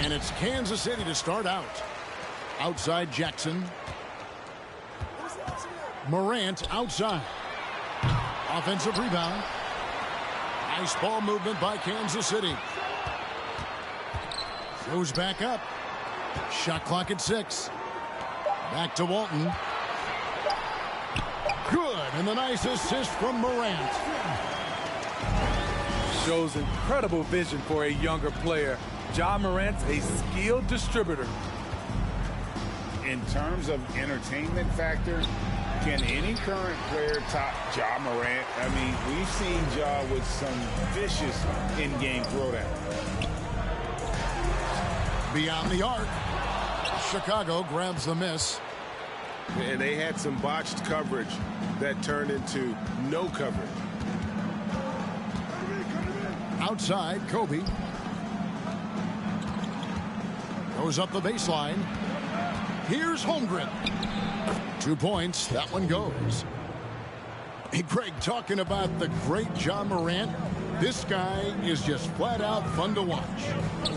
And it's Kansas City to start out. Outside Jackson. Morant outside. Offensive rebound. Nice ball movement by Kansas City. Goes back up. Shot clock at 6. Back to Walton. Good. And the nice assist from Morant. Shows incredible vision for a younger player. Ja Morant's a skilled distributor. In terms of entertainment factor, can any current player top Ja Morant? I mean, we've seen Ja with some vicious in-game throwdown. Beyond the arc. Chicago grabs the miss. And they had some botched coverage that turned into no coverage. Outside, Kobe. Goes up the baseline. Here's Holmgren. 2 points. That one goes. Hey, Greg, talking about the great Ja Morant, this guy is just flat out fun to watch.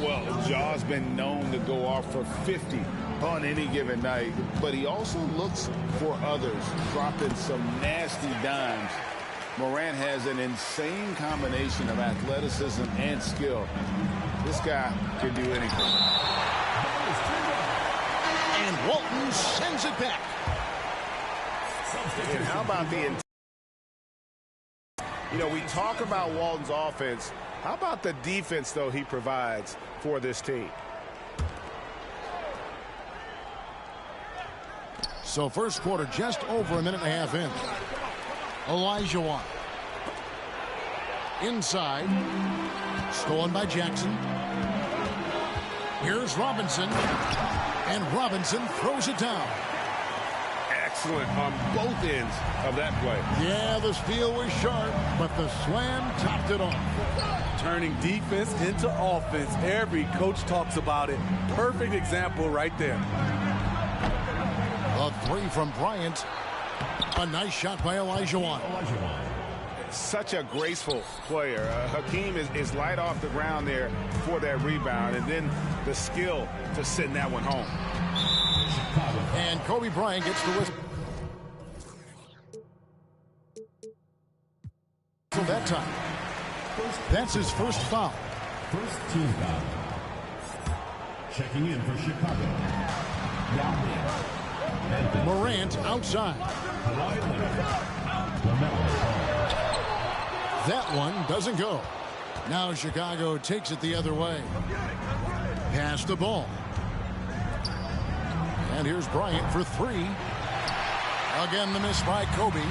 Well, Ja's been known to go off for 50 on any given night, but he also looks for others, dropping some nasty dimes. Morant has an insane combination of athleticism and skill. This guy can do anything. And Walton sends it back. And how about the... You know, we talk about Walton's offense. How about the defense, though, he provides for this team? So first quarter just over a minute and a half in. Olajuwon. Inside. Stolen by Jackson. Here's Robinson. And Robinson throws it down. Excellent on both ends of that play. Yeah, the steal was sharp, but the slam topped it off. Turning defense into offense. Every coach talks about it. Perfect example right there. A 3 from Bryant. A nice shot by Olajuwon. Such a graceful player. Hakeem is light off the ground there for that rebound, and then the skill to send that one home. And Kobe Bryant gets the whistle that time. That's his first foul. First team foul. Checking in for Chicago. Morant outside. That one doesn't go. Now Chicago takes it the other way. Pass the ball. And here's Bryant for 3. Again, the miss by Kobe.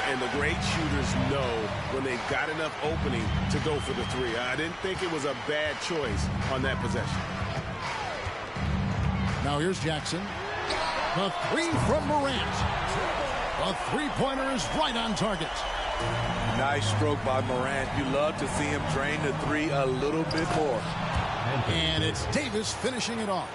And the great shooters know when they've got enough opening to go for the 3. I didn't think it was a bad choice on that possession. Now here's Jackson. The 3 from Morant. A three-pointer is right on target. Nice stroke by Morant. You love to see him drain the 3 a little bit more. And it's Davis finishing it off.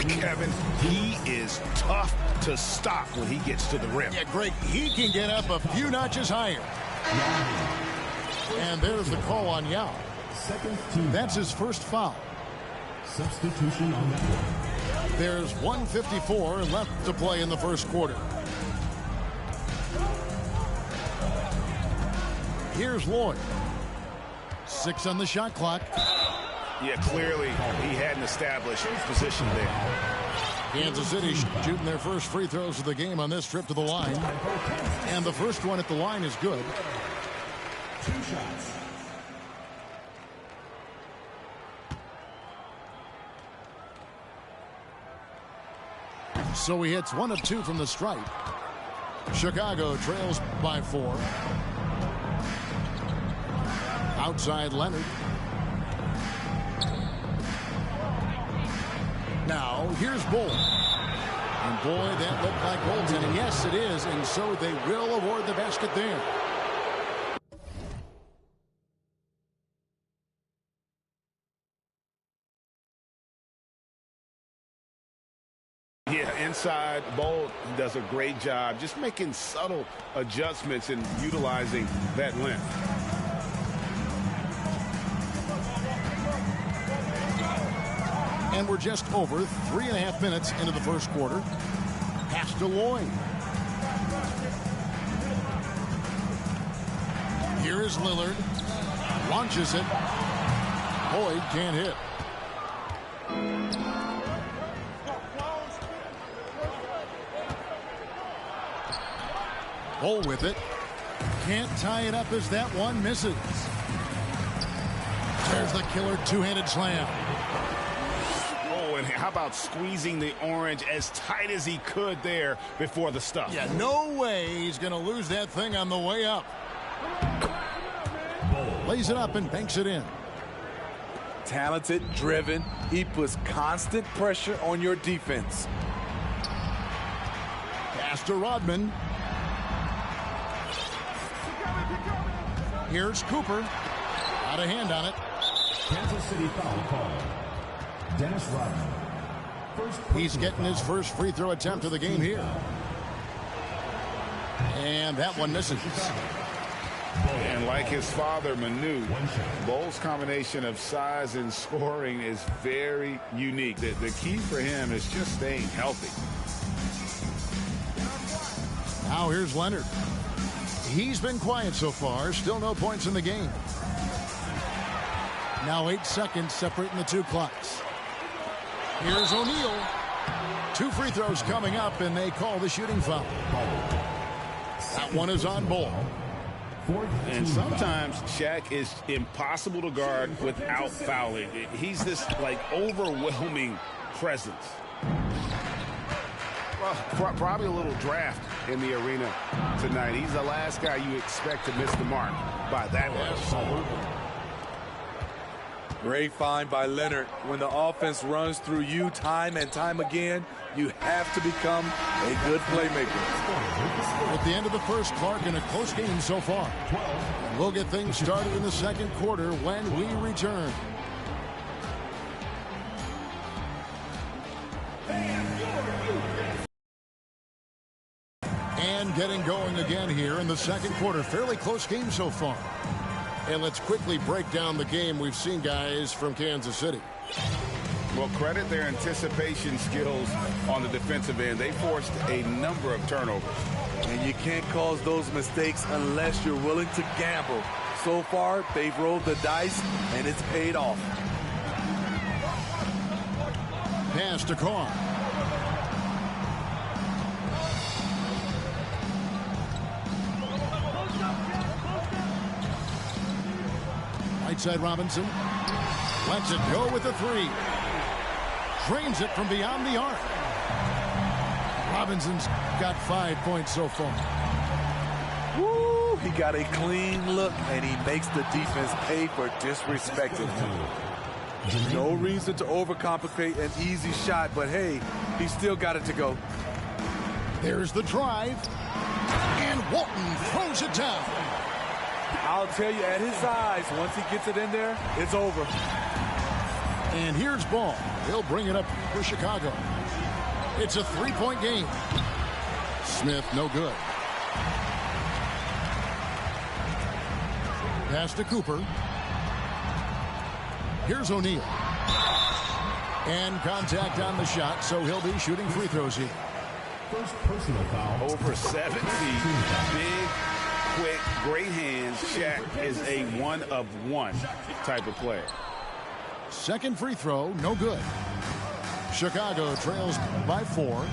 Kevin, he is tough to stop when he gets to the rim. Yeah, Greg, he can get up a few notches higher. And there's the call on Yao. That's his first foul. Substitution on that one. There's 1:54 left to play in the first quarter. Here's Lloyd. 6 on the shot clock. Yeah, clearly he hadn't established his position there. Kansas City shooting their first free throws of the game on this trip to the line. And the first one at the line is good. 2 shots. So he hits 1 of 2 from the stripe. Chicago trails by 4. Outside Leonard. Now here's Bull. And boy, that looked like goaltending. Yes, it is. And so they will award the basket there. Yeah, inside, Bolt does a great job just making subtle adjustments and utilizing that length. And we're just over 3.5 minutes into the first quarter. Pass to Lloyd. Here is Lillard. Launches it. Lloyd can't hit. Bull with it. Can't tie it up as that one misses. There's the killer two-handed slam. Oh, and how about squeezing the orange as tight as he could there before the stuff? Yeah, no way he's going to lose that thing on the way up. Lays it up and banks it in. Talented, driven. He puts constant pressure on your defense. Pass to Rodman. Here's Cooper. Out of hand on it. Kansas City foul call. Dennis Rodman. He's getting his first free throw attempt of the game here. And that one misses. And like his father, Manu, Bull's combination of size and scoring is very unique. The key for him is just staying healthy. Now here's Leonard. He's been quiet so far. Still no points in the game. Now 8 seconds separating the two clocks. Here's O'Neal. 2 free throws coming up, and they call the shooting foul. That one is on Bull. And sometimes Shaq is impossible to guard without fouling. He's this, like, overwhelming presence. Well, probably a little draft in the arena tonight. He's the last guy you expect to miss the mark by that much. Great find by Leonard. When the offense runs through you time and time again, you have to become a good playmaker. At the end of the first, Clark, in a close game so far. We'll get things started in the second quarter when we return. And getting going again here in the second quarter. Fairly close game so far. And let's quickly break down the game we've seen, guys, from Kansas City. Well, credit their anticipation skills on the defensive end. They forced a number of turnovers. And you can't cause those mistakes unless you're willing to gamble. So far, they've rolled the dice, and it's paid off. Pass to Carr. Right side Robinson. Lets it go with the 3. Drains it from beyond the arc. Robinson's got 5 points so far. Woo! He got a clean look, and he makes the defense pay for disrespecting him. No reason to overcomplicate an easy shot, but hey, he still got it to go. There's the drive. And Walton throws it down. I'll tell you, at his eyes, once he gets it in there, it's over. And here's Ball. He'll bring it up for Chicago. It's a 3-point game. Smith, no good. Pass to Cooper. Here's O'Neal. And contact on the shot, so he'll be shooting free throws here. First personal foul. Over 7 feet. Big, quick, great hands. Shaq is a one-of-one type of player. Second free throw, no good. Chicago trails by 4.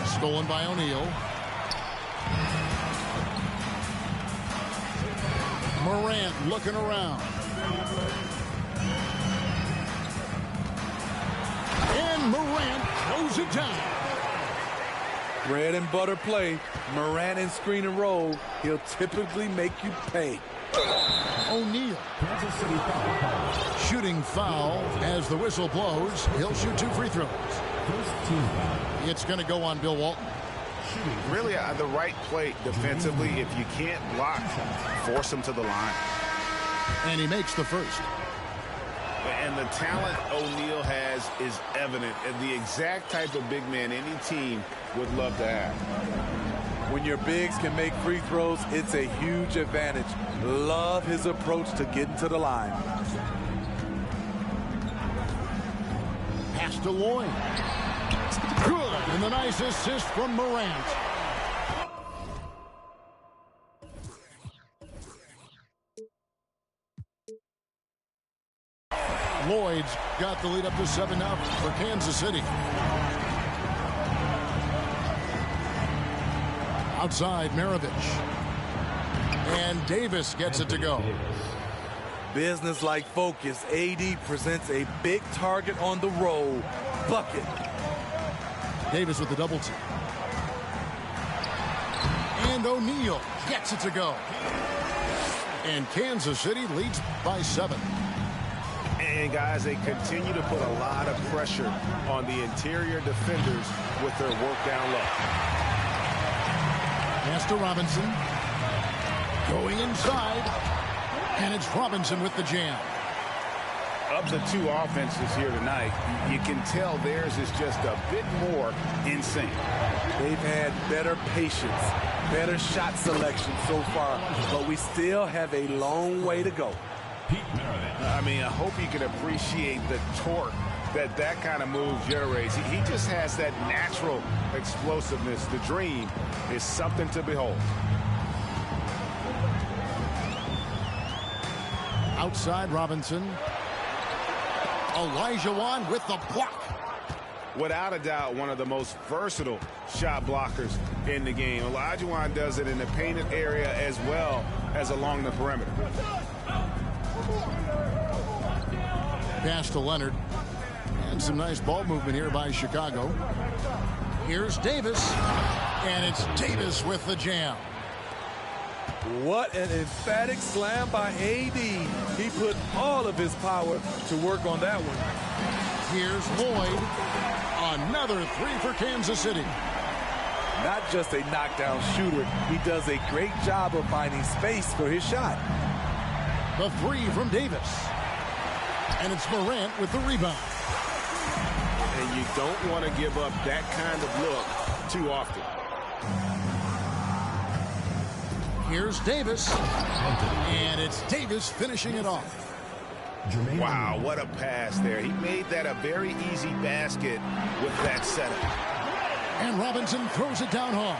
Stolen by O'Neal. Morant looking around. And Morant throws it down. Bread and butter play. Morant in screen and roll. He'll typically make you pay. O'Neal. Kansas City foul call. Shooting foul as the whistle blows. He'll shoot 2 free throws. First team foul. It's going to go on Bill Walton. Really the right play defensively. If you can't block, force him to the line. And he makes the first. And the talent O'Neal has is evident, and the exact type of big man any team would love to have. When your bigs can make free throws, it's a huge advantage. Love his approach to getting to the line. Pass to Lloyd. Good. And the nice assist from Morant. Lloyd's got the lead up to 7 now for Kansas City. Outside, Maravich. And Davis gets it to go. Business-like focus. AD presents a big target on the roll. Bucket. Davis with the double team. And O'Neal gets it to go. And Kansas City leads by 7. And guys, they continue to put a lot of pressure on the interior defenders with their work down low. Pass to Robinson. Going inside. And it's Robinson with the jam. Up to 2 offenses here tonight. You can tell theirs is just a bit more in sync. They've had better patience, better shot selection so far, but we still have a long way to go. I mean, I hope you can appreciate the torque that kind of move generates. He just has that natural explosiveness. The dream is something to behold. Outside, Robinson. Olajuwon with the block. Without a doubt, one of the most versatile shot blockers in the game. Olajuwon does it in the painted area as well as along the perimeter. Pass to Leonard. And some nice ball movement here by Chicago. Here's Davis. And it's Davis with the jam. What an emphatic slam by AD. He put all of his power to work on that one. Here's Lloyd. Another 3 for Kansas City. Not just a knockdown shooter, he does a great job of finding space for his shot. The 3 from Davis. And it's Morant with the rebound. And you don't want to give up that kind of look too often. Here's Davis. And it's Davis finishing it off. Wow, what a pass there. He made that a very easy basket with that setup. And Robinson throws it down hard.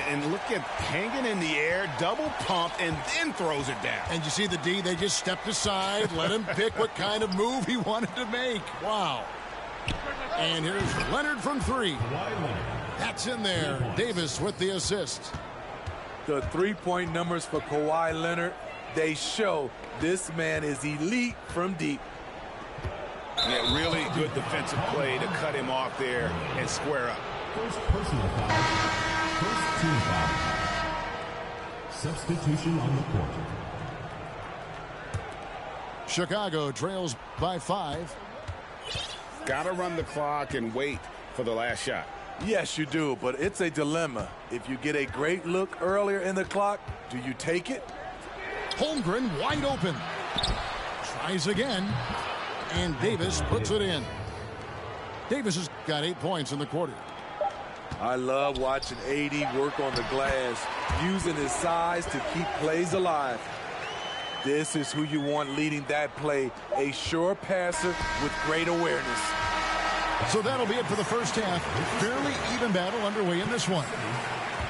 And look at hanging in the air, double pump, and then throws it down. And you see the D, they just stepped aside, let him pick what kind of move he wanted to make. Wow. And here's Leonard from 3. That's in there. Davis with the assist. The three-point numbers for Kawhi Leonard, they show this man is elite from deep. Yeah, really good defensive play to cut him off there and square up. First personal foul. First team foul. Substitution on the court. Chicago trails by 5. Got to run the clock and wait for the last shot. Yes, you do, but it's a dilemma. If you get a great look earlier in the clock, do you take it? Holmgren wide open. Tries again. And Davis puts it in. Davis has got 8 points in the quarter. I love watching AD work on the glass, using his size to keep plays alive. This is who you want leading that play, a sure passer with great awareness. So that'll be it for the first half. Fairly even battle underway in this one.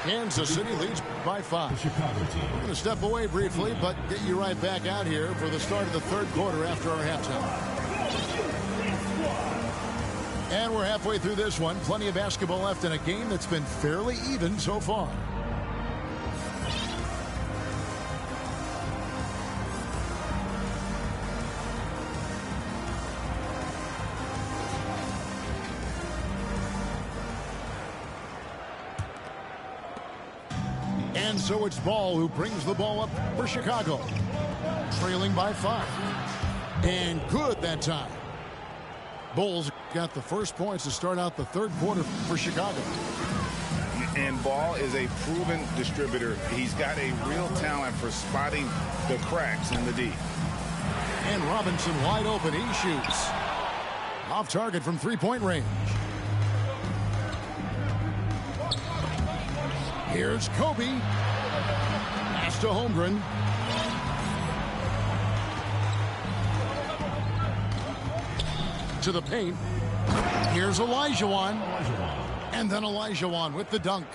Kansas City leads by 5. We're going to step away briefly, but get you right back out here for the start of the third quarter after our halftime. And we're halfway through this one. Plenty of basketball left in a game that's been fairly even so far. And so it's Ball who brings the ball up for Chicago. Trailing by 5. And good that time. Bulls got the first points to start out the third quarter for Chicago. And Ball is a proven distributor. He's got a real talent for spotting the cracks in the D. And Robinson wide open. He shoots. Off target from three-point range. Here's Kobe. Pass to Holmgren. into the paint. Here's Olajuwon. And then Olajuwon with the dunk.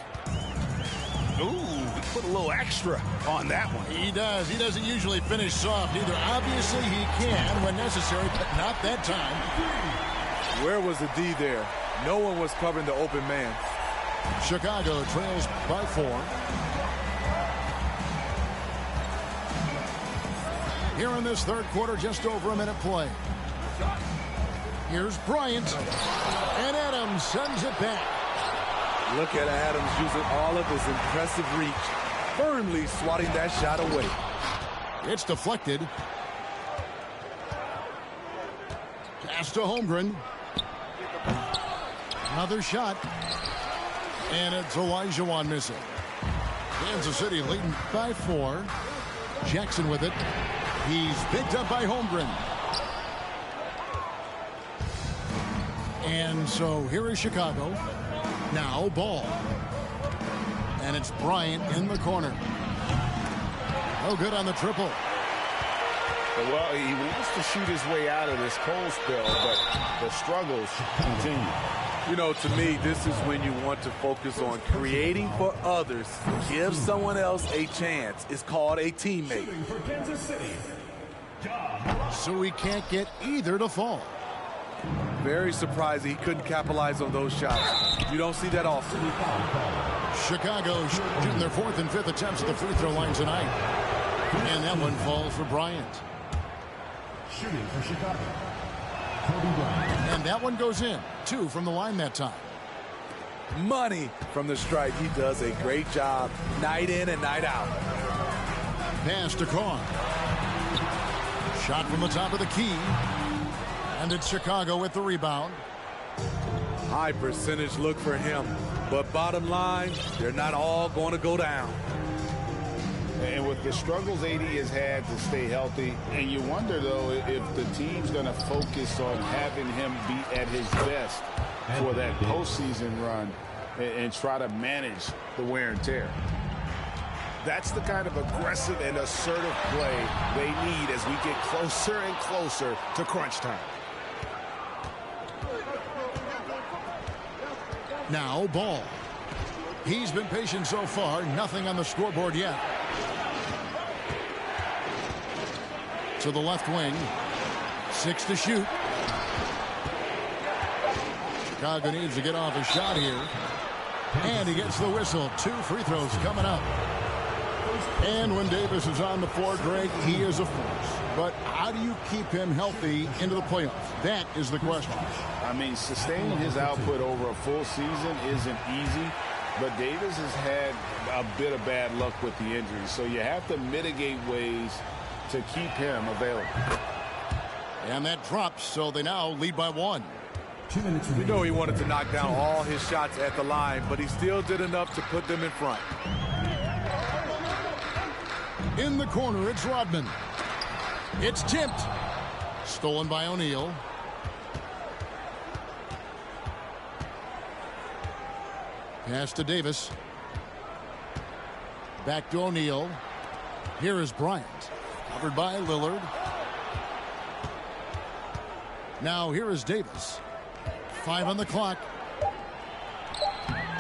Ooh, put a little extra on that one. He does. He doesn't usually finish soft either. Obviously, he can when necessary, but not that time. Where was the D there? No one was covering the open man. Chicago trails by 4. Here in this third quarter, just over a minute play. Here's Bryant. And Adams sends it back. Look at Adams using all of his impressive reach, firmly swatting that shot away. It's deflected. Pass to Holmgren. Another shot. And it's Olajuwon missing. Kansas City leading by 4. Jackson with it. He's picked up by Holmgren. And so here is Chicago. Now Ball. And it's Bryant in the corner. No good on the triple. Well, he wants to shoot his way out of this cold spell, but the struggles continue. You know, to me, this is when you want to focus on creating for others. Give someone else a chance. It's called a teammate. So we can't get either to fall. Very surprised he couldn't capitalize on those shots. You don't see that often. Chicago shooting their 4th and 5th attempts at the free throw line tonight. And that one falls for Bryant. Shooting for Chicago, Kobe Bryant. And that one goes in. 2 from the line that time. Money from the stripe. He does a great job night in and night out. Pass to Carr. Shot from the top of the key. And it's Chicago with the rebound. High percentage look for him. But bottom line, they're not all going to go down. And with the struggles AD has had to stay healthy, and you wonder, though, if the team's going to focus on having him be at his best for that postseason run and try to manage the wear and tear. That's the kind of aggressive and assertive play they need as we get closer and closer to crunch time. Now Ball. He's been patient so far. Nothing on the scoreboard yet. To the left wing. 6 to shoot. Chicago needs to get off a shot here. And he gets the whistle. 2 free throws coming up. And when Davis is on the floor, Greg, he is a force. But how do you keep him healthy into the playoffs? That is the question. I mean, sustaining his output over a full season isn't easy, but Davis has had a bit of bad luck with the injuries. So you have to mitigate ways to keep him available. And that drops, so they now lead by 1. 2 minutes You know he wanted to knock down all his shots at the line, but he still did enough to put them in front. In the corner, it's Rodman. It's tipped. Stolen by O'Neal. Pass to Davis. Back to O'Neal. Here is Bryant. Covered by Lillard. Now here is Davis. 5 on the clock.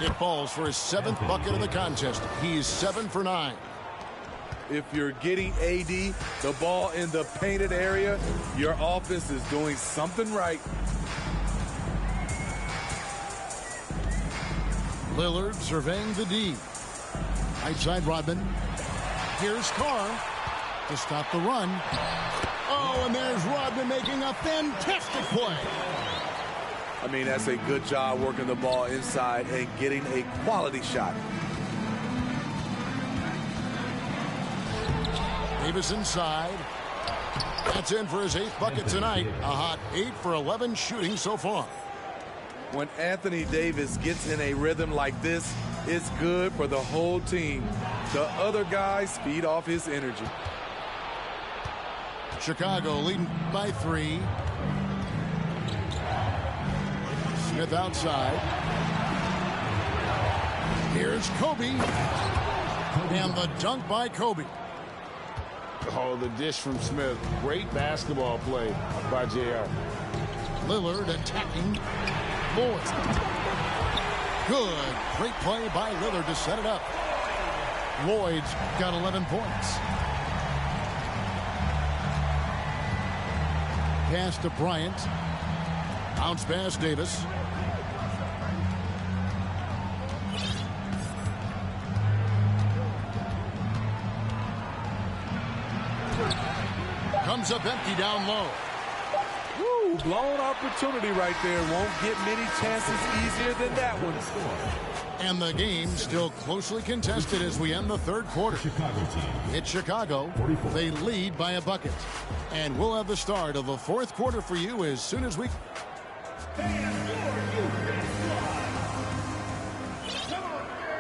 It falls for his 7th bucket of the contest. He's 7 for 9. If you're getting AD the ball in the painted area, your offense is doing something right. Lillard surveying the D. Right side Rodman. Here's Carr to stop the run. Oh, and there's Rodman making a fantastic play. I mean, that's a good job working the ball inside and getting a quality shot. Davis inside. That's in for his 8th bucket tonight. A hot 8 for 11 shooting so far. When Anthony Davis gets in a rhythm like this, it's good for the whole team. The other guys feed off his energy. Chicago leading by 3. Smith outside. Here's Kobe. And the dunk by Kobe. Oh, the dish from Smith. Great basketball play by JR. Lillard attacking. Lloyd. Good. Great play by Lillard to set it up. Lloyd's got 11 points. Pass to Bryant. Bounce pass Davis. Comes up empty down low. Woo, blown opportunity right there. Won't get many chances easier than that one. And the game still closely contested as we end the third quarter. Chicago team. It's Chicago. They lead by a bucket. And we'll have the start of the fourth quarter for you as soon as we...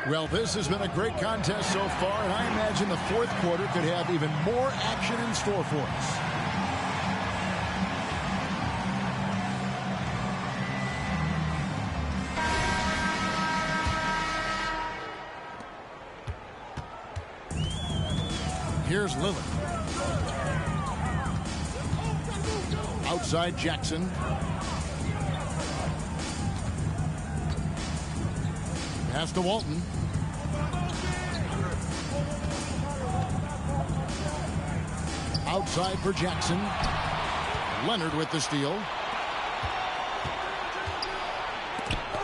Well, this has been a great contest so far, and I imagine the fourth quarter could have even more action in store for us. Here's Lillard. Outside Jackson. Pass to Walton. Outside for Jackson. Leonard with the steal.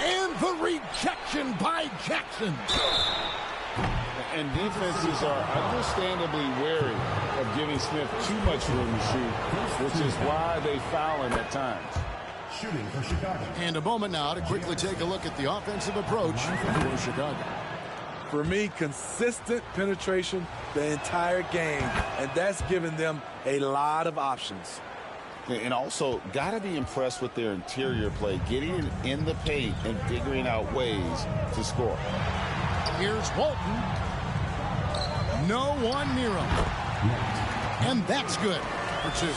And the rejection by Jackson. And defenses are understandably wary of giving Smith too much room to shoot, which is why they foul him at times. Shooting for Chicago. And a moment now to quickly take a look at the offensive approach for Chicago. For me, consistent penetration the entire game, and that's given them a lot of options. And also, got to be impressed with their interior play, getting in the paint and figuring out ways to score. Here's Walton. No one near him. And that's good for two.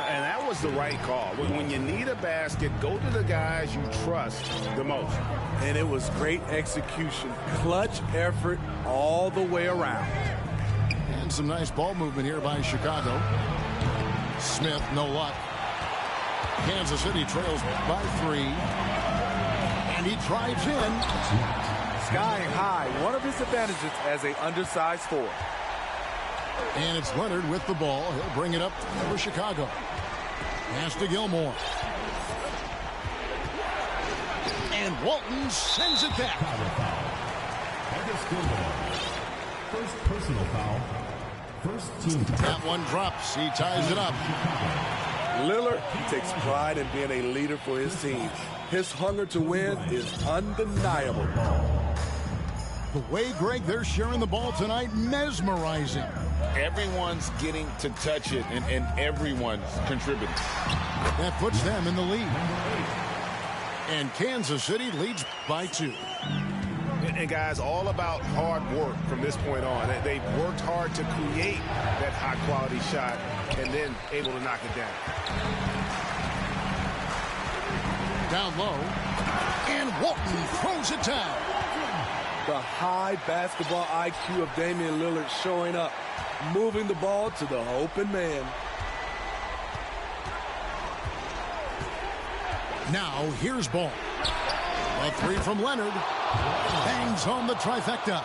And that was the right call. When you need a basket, go to the guys you trust the most. And it was great execution. Clutch effort all the way around. And some nice ball movement here by Chicago. Smith, no luck. Kansas City trails by 3. And he drives in. Sky high, one of his advantages as an undersized forward. And it's Leonard with the ball. He'll bring it up for Chicago. Pass to Gilmore. And Walton sends it back. August Gilmore. First personal foul. First team. That one drops. He ties it up. Lillard takes pride in being a leader for his team. His hunger to win is undeniable. The way, Greg, they're sharing the ball tonight, mesmerizing. Everyone's getting to touch it, and everyone's contributing. That puts them in the lead. And Kansas City leads by 2. And guys, all about hard work from this point on. They've worked hard to create that high-quality shot and then able to knock it down. Down low. And Walton throws it down. The high basketball IQ of Damian Lillard showing up, moving the ball to the open man. Now here's Ball. A 3 from Leonard. Bangs home the trifecta.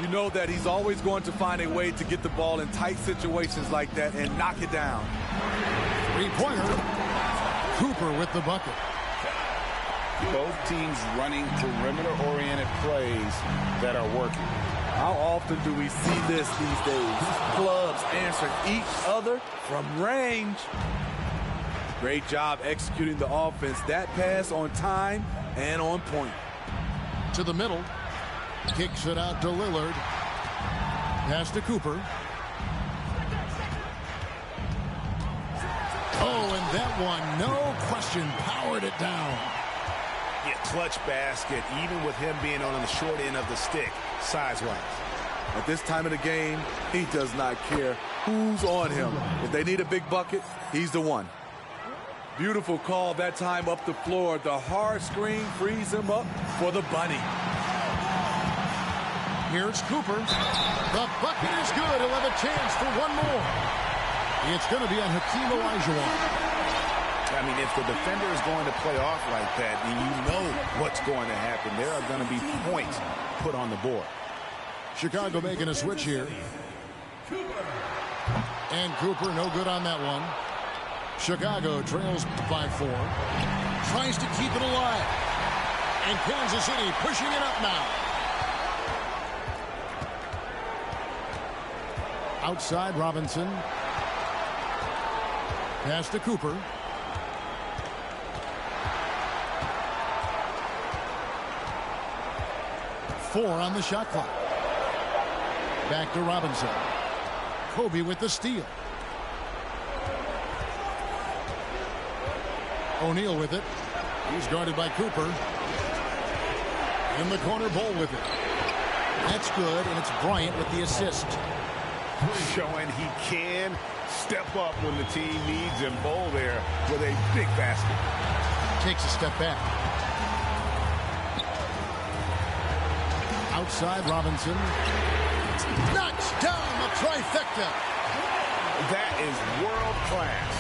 You know that he's always going to find a way to get the ball in tight situations like that and knock it down. 3-pointer. Cooper with the bucket. Both teams running perimeter-oriented plays that are working. How often do we see this these days? Clubs answering each other from range. Great job executing the offense. That pass on time and on point. To the middle. Kicks it out to Lillard. Pass to Cooper. Oh, and that one, no question, powered it down. Yeah, clutch basket, even with him being on the short end of the stick, size-wise. At this time of the game, he does not care who's on him. If they need a big bucket, he's the one. Beautiful call that time up the floor. The hard screen frees him up for the bunny. Here's Cooper. The bucket is good. He'll have a chance for one more. It's going to be on Hakeem Olajuwon. I mean, if the defender is going to play off like that, then you know what's going to happen. There are going to be points put on the board. Chicago making a switch here. And Cooper no good on that one. Chicago trails by 4. Tries to keep it alive. And Kansas City pushing it up now. Outside Robinson. Pass to Cooper. Four on the shot clock. Back to Robinson. Kobe with the steal. O'Neal with it. He's guarded by Cooper. In the corner, Bol with it. That's good, and it's Bryant with the assist. Showing he can step up when the team needs him. Bol there with a big basket. Takes a step back. Outside Robinson. Knocks down the trifecta. That is world class.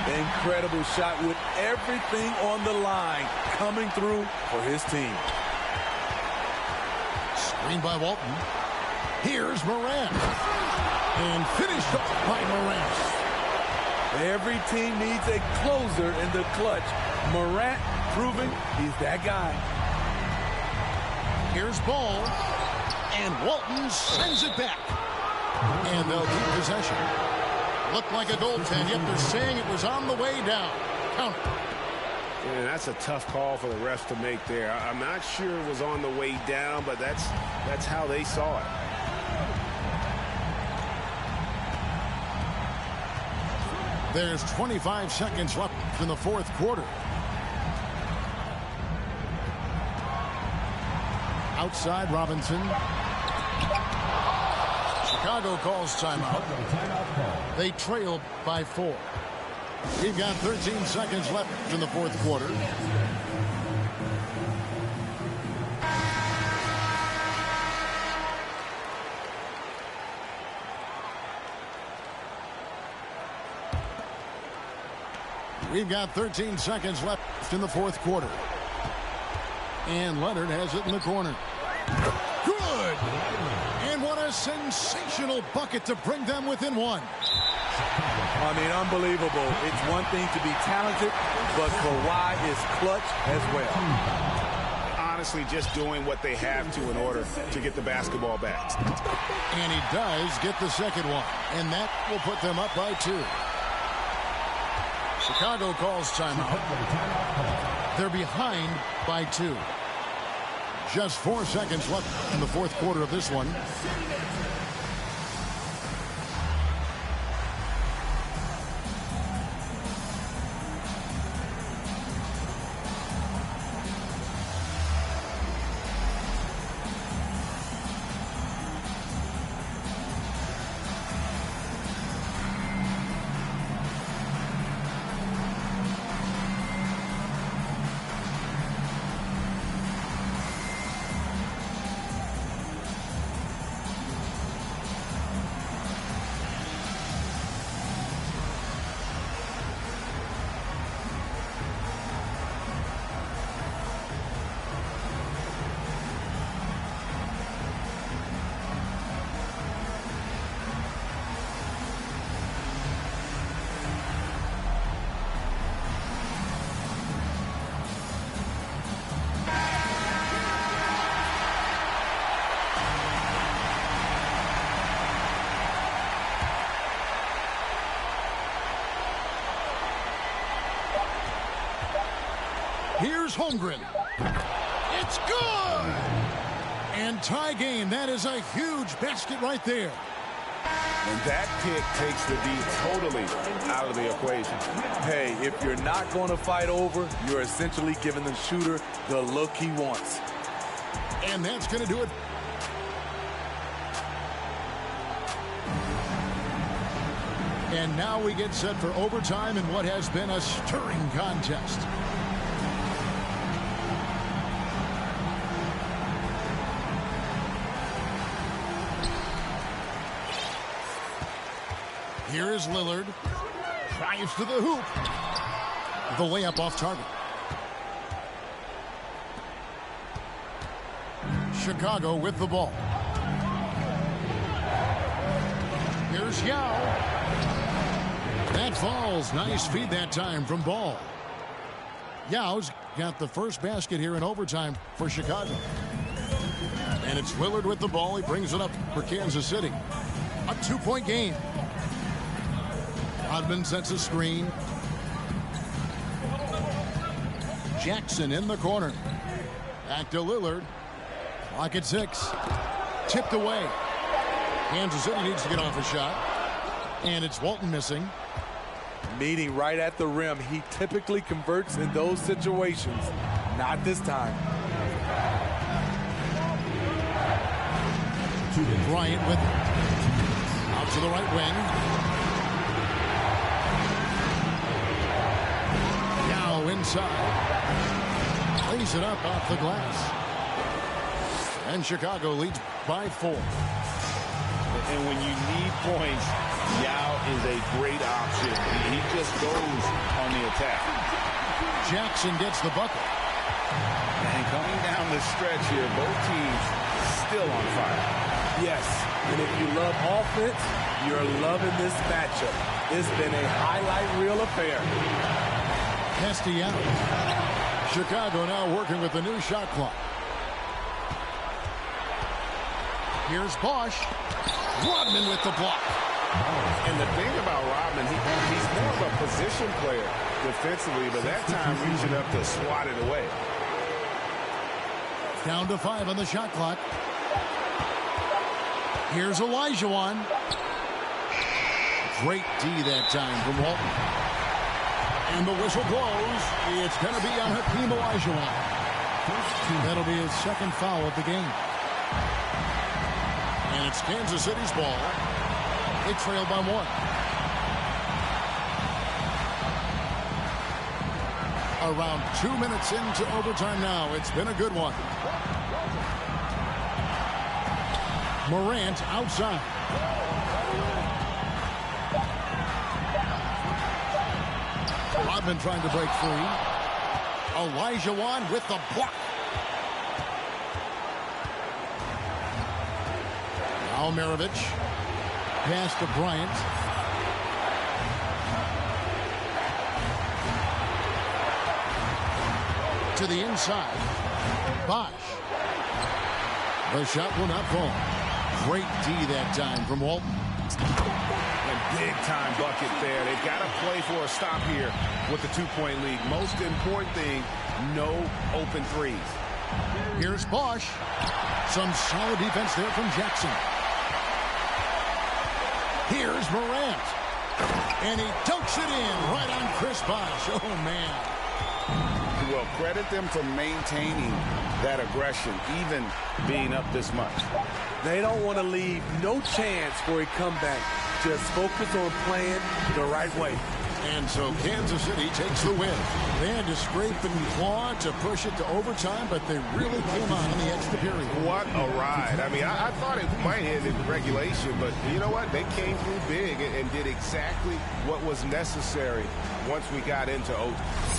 Incredible shot with everything on the line coming through for his team. Screen by Walton. Here's Morant. And finished off by Morant. Every team needs a closer in the clutch. Morant proving he's that guy. Here's Ball. And Walton sends it back. And they'll keep possession. Looked like a goaltend, yet they're saying it was on the way down. Counter. And that's a tough call for the refs to make there. I'm not sure it was on the way down, but that's how they saw it. There's 25 seconds left in the fourth quarter. Outside Robinson. Chicago calls timeout. They trail by 4. We've got 13 seconds left in the fourth quarter. We've got 13 seconds left in the fourth quarter. And Leonard has it in the corner. Good! And what a sensational bucket to bring them within 1. I mean, unbelievable. It's one thing to be talented, but Kawhi is clutch as well. Honestly, just doing what they have to in order to get the basketball back. And he does get the second one. And that will put them up by 2. Chicago calls timeout. They're behind by 2. Just 4 seconds left in the fourth quarter of this one. Here's Holmgren. It's good! And tie game. That is a huge basket right there. And that pick takes the D totally out of the equation. Hey, if you're not going to fight over, you're essentially giving the shooter the look he wants. And that's going to do it. And now we get set for overtime in what has been a stirring contest. Here is Lillard. Drives to the hoop. The layup off target. Chicago with the ball. Here's Yao. That falls. Nice feed that time from Ball. Yao's got the first basket here in overtime for Chicago. And it's Lillard with the ball. He brings it up for Kansas City. A 2-point game. Rodman sets a screen. Jackson in the corner. Back to Lillard. Clock at 6. Tipped away. Kansas City needs to get off a shot. And it's Walton missing. Meeting right at the rim. He typically converts in those situations. Not this time. Bryant with it. Out to the right wing. Now inside. Plays it up off the glass. And Chicago leads by 4. And when you need points, Yao is a great option. He just goes on the attack. Jackson gets the bucket. And coming down the stretch here, both teams still on fire. Yes, and if you love offense, you're loving this matchup. It's been a highlight reel affair. Castellanos. Chicago now working with the new shot clock. Here's Bosch. Rodman with the block. And the thing about Rodman, he's more of a position player defensively, but that time reaching up to swat it away. Down to 5 on the shot clock. Here's Olajuwon. Great D that time from Walton. And the whistle blows. It's going to be on Hakeem Olajuwon. That'll be his second foul of the game. And it's Kansas City's ball. They trail by 1. Around 2 minutes into overtime now. It's been a good one. Morant outside. Rodman trying to break free. Olajuwon with the block. Almarovich. Pass to Bryant. To the inside. Bosch. The shot will not fall. Great D that time from Walton. And big-time bucket there. They've got to play for a stop here with the 2-point lead. Most important thing, no open threes. Here's Bosch. Some solid defense there from Jackson. Here's Morant. And he dunks it in right on Chris Bosch. Oh, man. Well, credit them for maintaining that aggression, even being up this much. They don't want to leave no chance for a comeback. Just focus on playing the right way. And so Kansas City takes the win. They had to scrape and claw to push it to overtime, but they really came on in the extra period. What a ride. I mean, I thought it might end in regulation, but you know what? They came through big and did exactly what was necessary once we got into overtime.